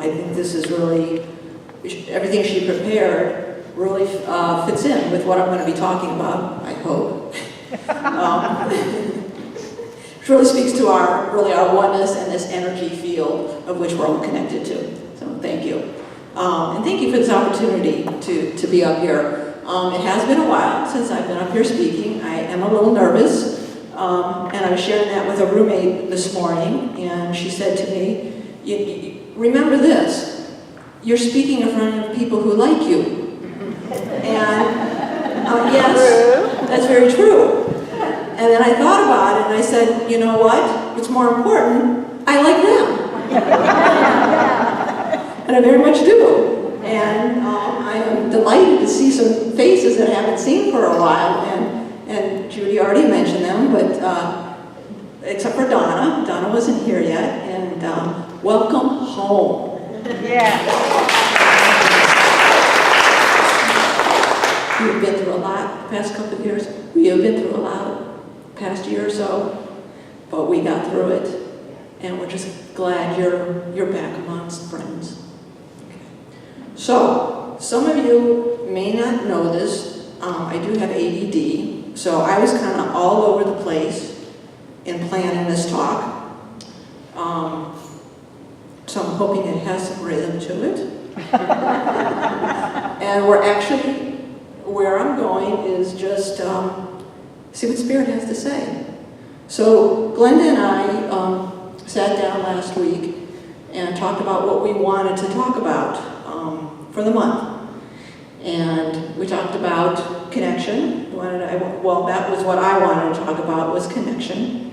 I think this is really, everything she prepared really fits in with what I'm going to be talking about, I hope. It really speaks to our oneness and this energy field of which we're all connected to. So thank you. And thank you for this opportunity to be up here. It has been a while since I've been up here speaking. I am a little nervous, and I was sharing that with a roommate this morning, and she said to me, remember this, you're speaking in front of people who like you. And yes, that's very true. And then I thought about it, and I said, you know what? What's more important? I like them. And I very much do. And I am delighted to see some faces that I haven't seen for a while. And Judy already mentioned them, but except for Donna. Donna wasn't here yet. And welcome home. Yeah. We've been through a lot the past couple of years. We have been through a lot the past year or so, but we got through it. And we're just glad you're back amongst friends. Okay. So, some of you may not know this. I do have ADD, so I was kind of all over the place in planning this talk. So I'm hoping it has some rhythm to it. And we're actually, where I'm going is just see what Spirit has to say. So Glenda and I sat down last week and talked about what we wanted to talk about for the month. And we talked about connection. Well, that was what I wanted to talk about, was connection.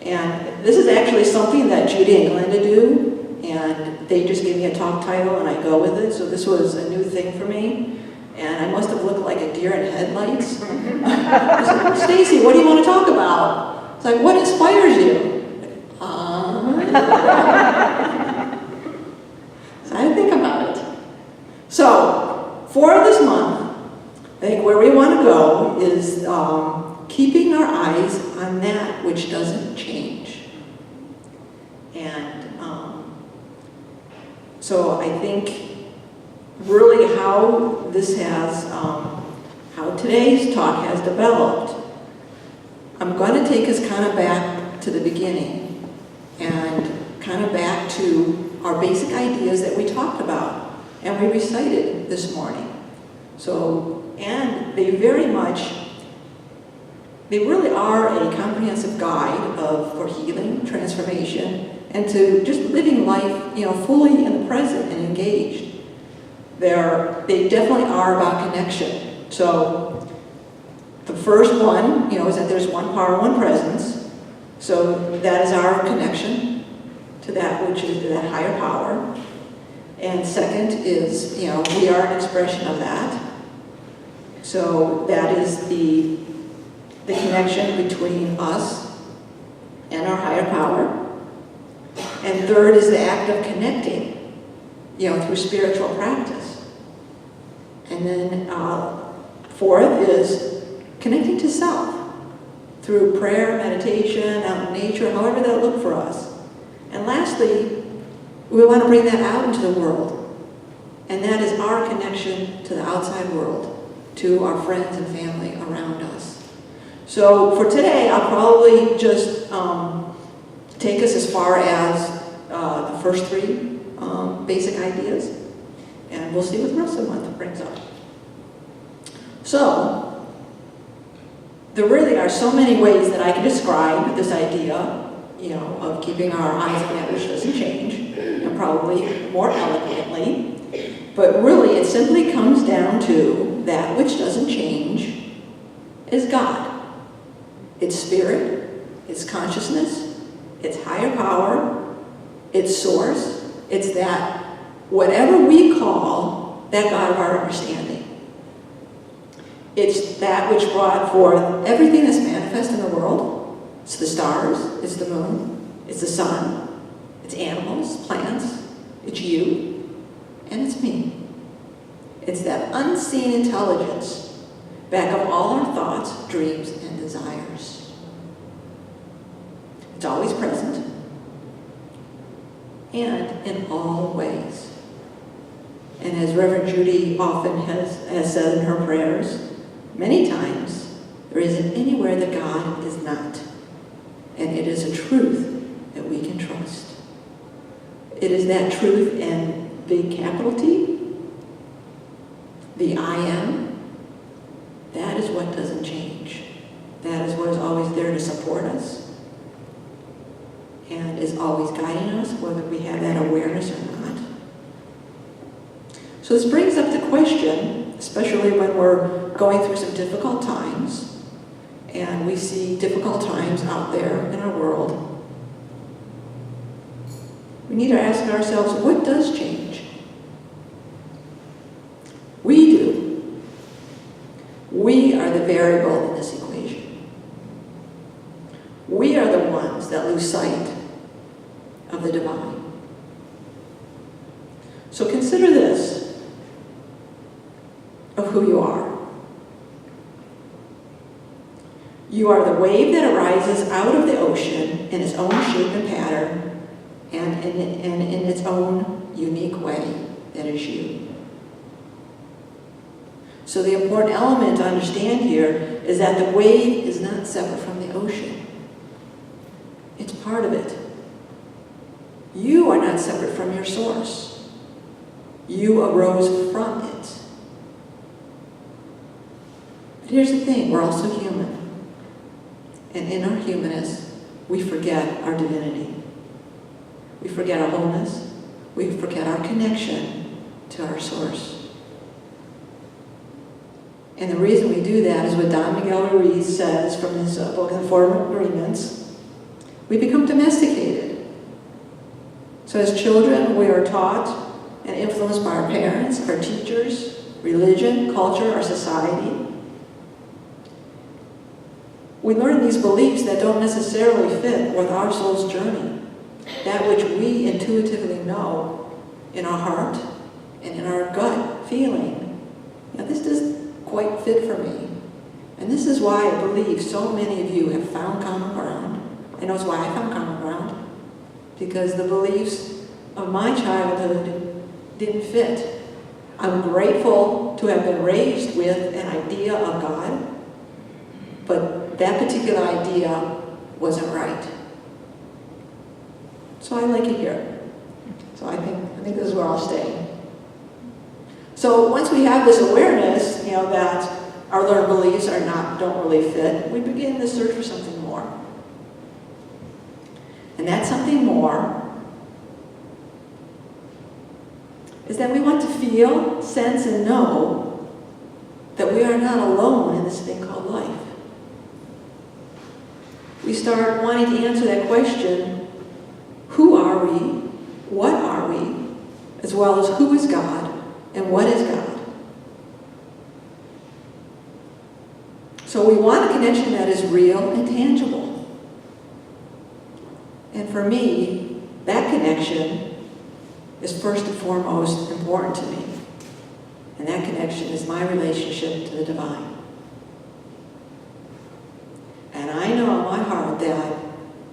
And this is actually something that Judy and Glenda do. And they just gave me a talk title and I go with it. So this was a new thing for me. And I must have looked like a deer in headlights. I said, Stacie, what do you want to talk about? It's like, what inspires you? So I had to think about it. So, for this month, I think where we want to go is keeping our eyes on that which doesn't change. And so I think really how this has, how today's talk has developed, I'm going to take us kind of back to the beginning and kind of back to our basic ideas that we talked about and we recited this morning. So, and they really are a comprehensive guide for healing, transformation, and to just living life, fully in the present and engaged. They definitely are about connection. So the first one, is that there's one power, one presence. So that is our connection to that which is that higher power. And second is, we are an expression of that. So that is the connection between us and our higher power. And third is the act of connecting, through spiritual practice. And then fourth is connecting to self through prayer, meditation, out in nature, however that look for us. And lastly, we want to bring that out into the world. And that is our connection to the outside world, to our friends and family around us. So for today, I'll probably just take us as far as the first three basic ideas, and we'll see what the rest of the month brings up. So, there really are so many ways that I can describe this idea, of keeping our eyes on that which doesn't change, and probably more eloquently. But really, it simply comes down to that which doesn't change is God. It's spirit, it's consciousness, it's higher power, it's source, it's that whatever we call that God of our understanding. It's that which brought forth everything that's manifest in the world. It's the stars, it's the moon, it's the sun, it's animals, plants, it's you, and it's me. It's that unseen intelligence back of all our thoughts, dreams, and desires. It's always present and in all ways. as Reverend Judy often has said in her prayers, many times, there isn't anywhere that God is not. And it is a truth that we can trust. It is that truth in big capital T, the I am. That is what doesn't change. That is what is always there to support us and is always guiding us, whether we have that awareness or not. So this brings up the question, especially when we're going through some difficult times, and we see difficult times out there in our world. We need to ask ourselves, what does change? We do. We are the variable in this equation. We are the ones that lose sight of the divine. So consider this of who you are. You are the wave that arises out of the ocean in its own shape and pattern and in its own unique way. That is you. So the important element to understand here is that the wave is not separate from the ocean. It's part of it. You are not separate from your source. You arose from it. But here's the thing, we're also human. And in our humanness, we forget our divinity. We forget our wholeness. We forget our connection to our source. And the reason we do that is what Don Miguel Ruiz says from his book, The Four Agreements. We become domesticated. So as children, we are taught and influenced by our parents, our teachers, religion, culture, our society. We learn these beliefs that don't necessarily fit with our soul's journey, that which we intuitively know in our heart and in our gut feeling. Now, this doesn't quite fit for me. And this is why I believe so many of you have found common ground. I know it's why I found common ground, because the beliefs of my childhood didn't fit. I'm grateful to have been raised with an idea of God, but that particular idea wasn't right. So I like it here. So I think this is where I'll stay. So once we have this awareness, that our learned beliefs don't really fit, we begin to search for something more. And that something more is that we want to feel, sense, and know that we are not alone in this thing called life. We start wanting to answer that question, who are we, what are we, as well as who is God, and what is God. So we want a connection that is real and tangible. And for me, that connection is first and foremost important to me. And that connection is my relationship to the divine. And I know in my heart that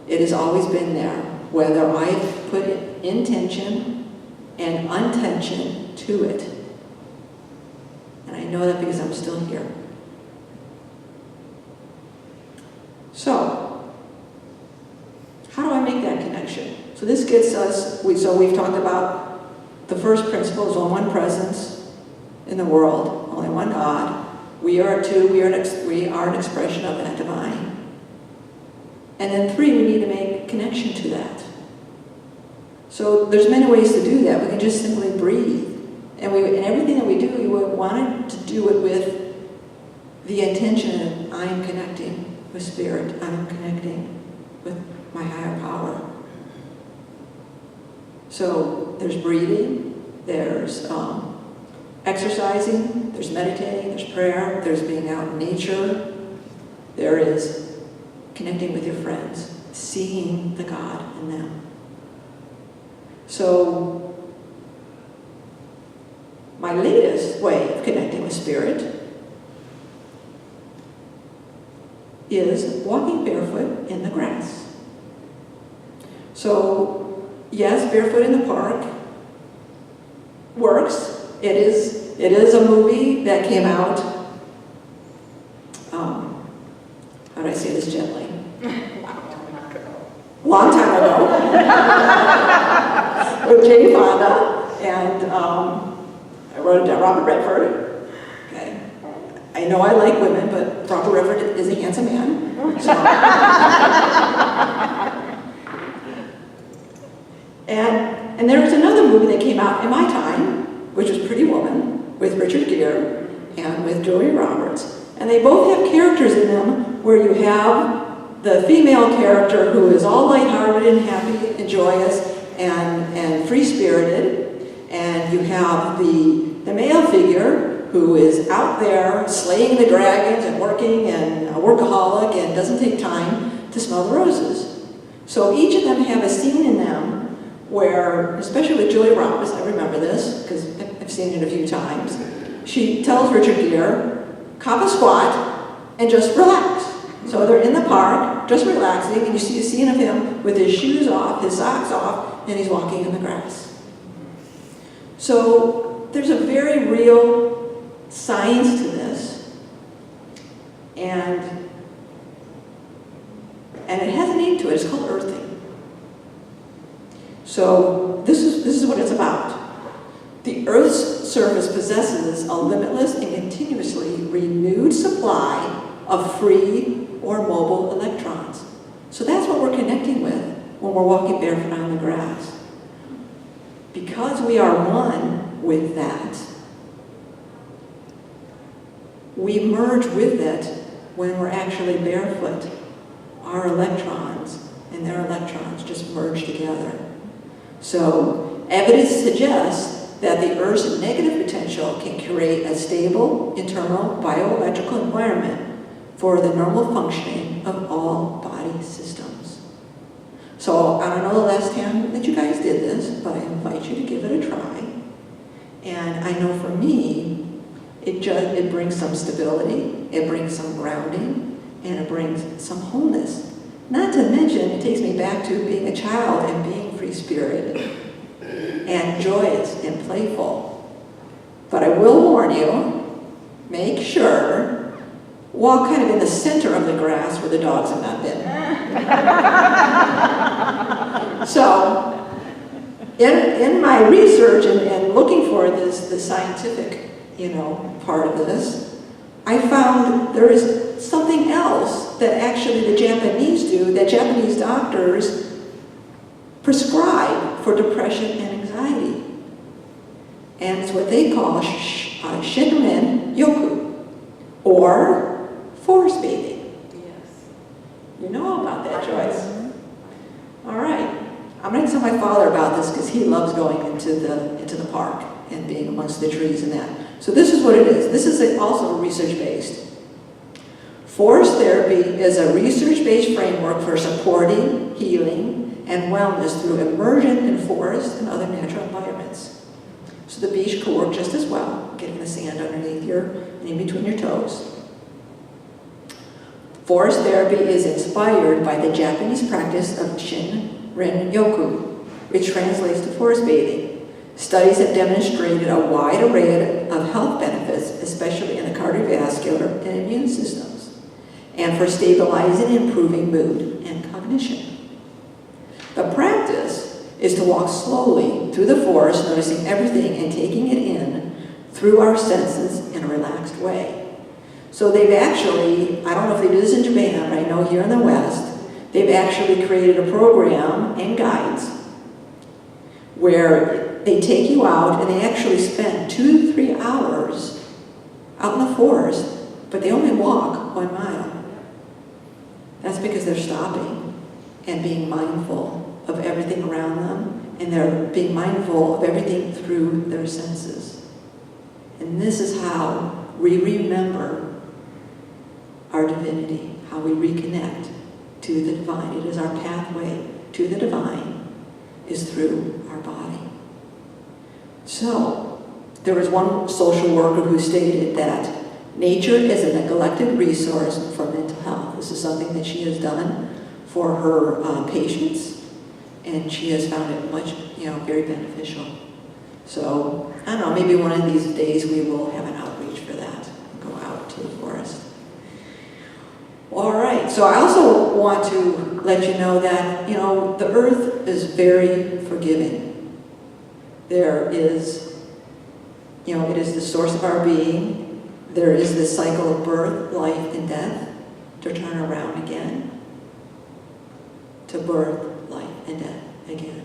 it has always been there, whether I've put intention and untention to it. And I know that because I'm still here. So, how do I make that connection? So this gets us, we've talked about the first principle is one presence in the world, only one God. We are an expression of that divine. And then 3, we need to make connection to that. So there's many ways to do that. We can just simply breathe. And everything that we do, we want to do it with the intention of I am connecting with spirit. I am connecting with my higher power. So there's breathing, there's exercising, there's meditating, there's prayer, there's being out in nature, there is connecting with your friends, seeing the God in them. So my latest way of connecting with spirit is walking barefoot in the grass. So yes, barefoot in the park works, It is a movie that came out, how do I say this gently? Long time ago. With Jane Fonda, and I wrote it down, Robert Redford. Okay. I know I like women, but Robert Redford is a handsome man. So. And there was another movie that came out in my time, which was Pretty Woman, with Richard Gere and with Julia Roberts. And they both have characters in them where you have the female character who is all lighthearted and happy and joyous and free-spirited, and you have the male figure who is out there slaying the dragons and working and a workaholic and doesn't take time to smell the roses. So each of them have a scene in them where, especially with Julia Roberts, I remember this because I've seen it a few times, she tells Richard Gere, cop a squat and just relax. So they're in the park, just relaxing, and you see a scene of him with his shoes off, his socks off, and he's walking in the grass. So there's a very real science to this, and it has a name to it. It's called earthing. So this is what it's about. The Earth's surface possesses a limitless and continuously renewed supply of free or mobile electrons. So that's what we're connecting with when we're walking barefoot on the grass. Because we are one with that, we merge with it when we're actually barefoot. Our electrons and their electrons just merge together. So evidence suggests that the Earth's negative potential can create a stable internal bioelectrical environment for the normal functioning of all body systems. So I don't know the last time that you guys did this, but I invite you to give it a try. And I know for me, it brings some stability, it brings some grounding, and it brings some wholeness. Not to mention, it takes me back to being a child and being free-spirited and joyous and playful. But I will warn you, make sure, walk kind of in the center of the grass where the dogs have not been. So, in my research and looking for the scientific, part of this, I found there is something else that actually the Japanese do, that Japanese doctors prescribe for depression and anxiety. And it's what they call Shinrin Yoku, or forest bathing. Yes. You know about that, Joyce. All right. I'm going to tell my father about this because he loves going into the park and being amongst the trees and that. So this is what it is. This is also research-based. Forest therapy is a research-based framework for supporting, healing, and wellness through immersion in forests and other natural environments. So the beach could work just as well, getting the sand underneath and in between your toes. Forest therapy is inspired by the Japanese practice of Shinrin Yoku, which translates to forest bathing. Studies have demonstrated a wide array of health benefits, especially in the cardiovascular and immune systems, and for stabilizing and improving mood and cognition. The practice is to walk slowly through the forest, noticing everything and taking it in through our senses in a relaxed way. So they've actually, I don't know if they do this in Japan, but I know here in the West, they've actually created a program and guides where they take you out and they actually spend 2 to 3 hours out in the forest, but they only walk 1 mile. That's because they're stopping and being mindful of everything around them, and they're being mindful of everything through their senses. And this is how we remember our divinity, how we reconnect to the divine. It is our pathway to the divine, is through our body. So, there was one social worker who stated that nature is a neglected resource for mental health. This is something that she has done for her patients, and she has found it much, very beneficial. So, I don't know, maybe one of these days we will have an outreach for that, go out to the forest. All right, so I also want to let you know that, the earth is very forgiving. There is, it is the source of our being. There is this cycle of birth, life, and death to turn around again, to birth, life, and death again.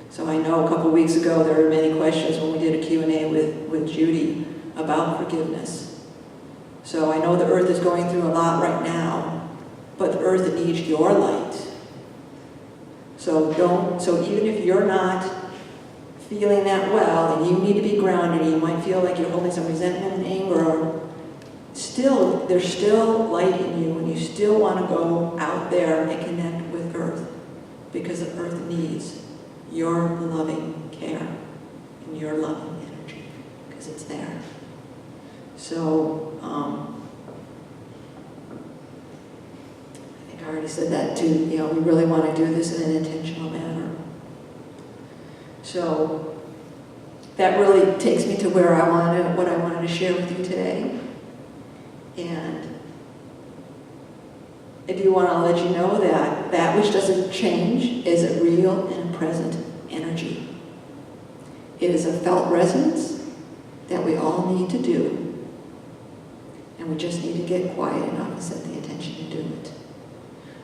So I know a couple weeks ago there were many questions when we did a Q&A with Judy about forgiveness. So I know the earth is going through a lot right now, but the earth needs your light. So even if you're not feeling that well and you need to be grounded and you might feel like you're holding some resentment and anger, there's still light in you and you still want to go out there and connect with earth, because the earth needs your loving care and your loving energy, because it's there. So, I think I already said that too, we really want to do this in an intentional manner. So, that really takes me to what I wanted to share with you today. And I do want to let you know that which doesn't change is a real and present energy. It is a felt resonance that we all need to do. And we just need to get quiet enough and set the intention to do it.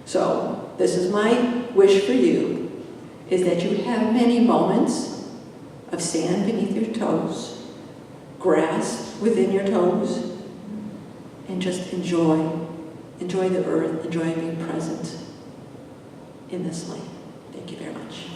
So, this is my wish for you, is that you have many moments of sand beneath your toes, grass within your toes, and just enjoy the earth, enjoy being present in this light. Thank you very much.